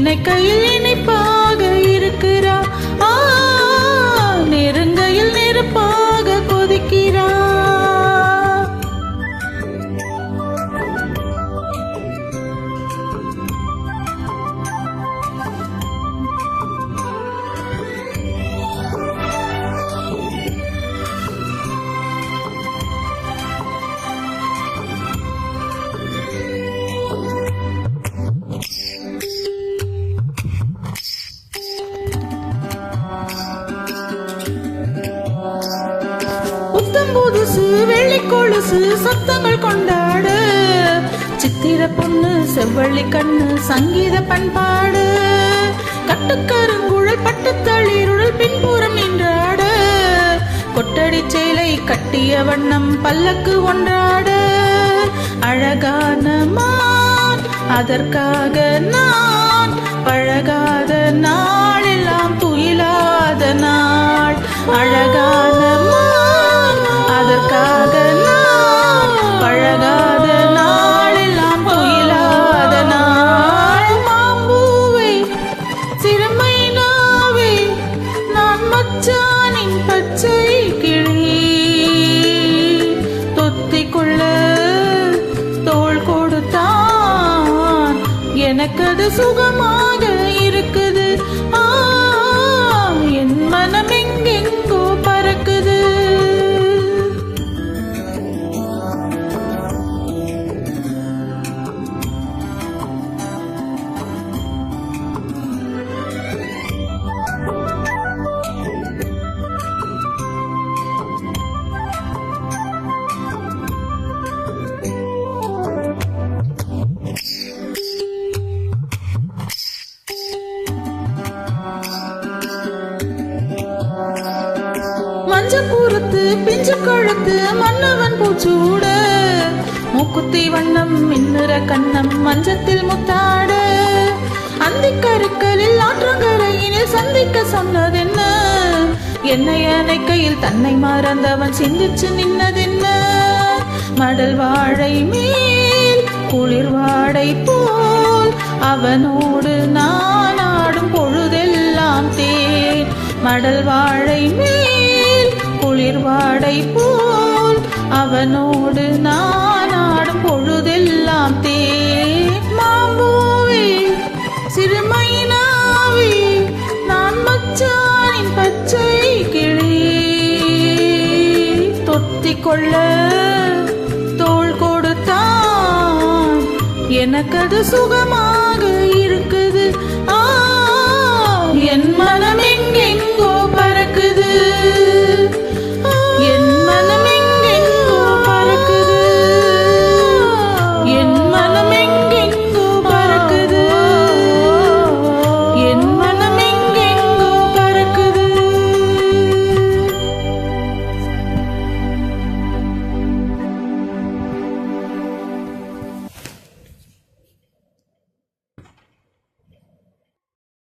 நினைக்கையில் இனிப்பாக இருக்கிறா, நெருங்கையில் நெருப்பாக கொதிக்கிறா. புத்தம் புதுசு வெள்ளி கொலுசு சத்தங்கள் கொண்டாடு, சித்திர பொண்ணு செவ்வள்ளி கண்ணு சங்கீத பண்பாடு. கட்டுக்கருங்குழல் பட்டு தளிருடல் பின்புறம் நின்றாடு, கொட்டடி சேலை கட்டிய வண்ணம் பல்லக்கு ஒன்றாடு. அழகான மான் அதற்காக நான் பழகாத நாளெல்லாம் துயிலாத நாள். அழகான மான் அதற்காக நான் பழகாத நாளெல்லாம் துயிலாத நாள். மாம்பூவே சிறுமைனாவே நான் மச்சானின் பச்சை கிளி, தொத்திக்குள்ள தோள் கொடுத்தான் எனக்கது சுகமாக இருக்குது. என் மனம் எங்கெங்கோ பறக்குது. மஞ்சப்பூரத்து பிஞ்சு கழுத்து மன்னவன் பூச்சூடு, மூக்குத்தி வண்ணம் மின்னுற கண்ணம் மஞ்சத்தில் முத்தாடு. அந்திக்கருக்களில் ஆற்றங்கரையினில் சந்திக்க சொன்னதென்ன, என்னை அணைக்கையில் தன்னை மறந்தவன் சிந்திச்சு நின்னதென்ன. மடல் வாழை மேல் குளிர் வாடை போல் அவனோடு நான் ஆடும் பொழுதெல்லாம் தேன். மடல் வாழை மேல் குளிர் வாடை போல் அவனோடு நான் ஆடும் பொழுதெல்லாம் தேன். மாம்பூவே சிறுமைனாவே நான் மச்சானின் பச்சை கிளி, தொத்திக்கொள்ள தோள் கொடுத்தான் எனக்கது சுகமாக இருக்குது.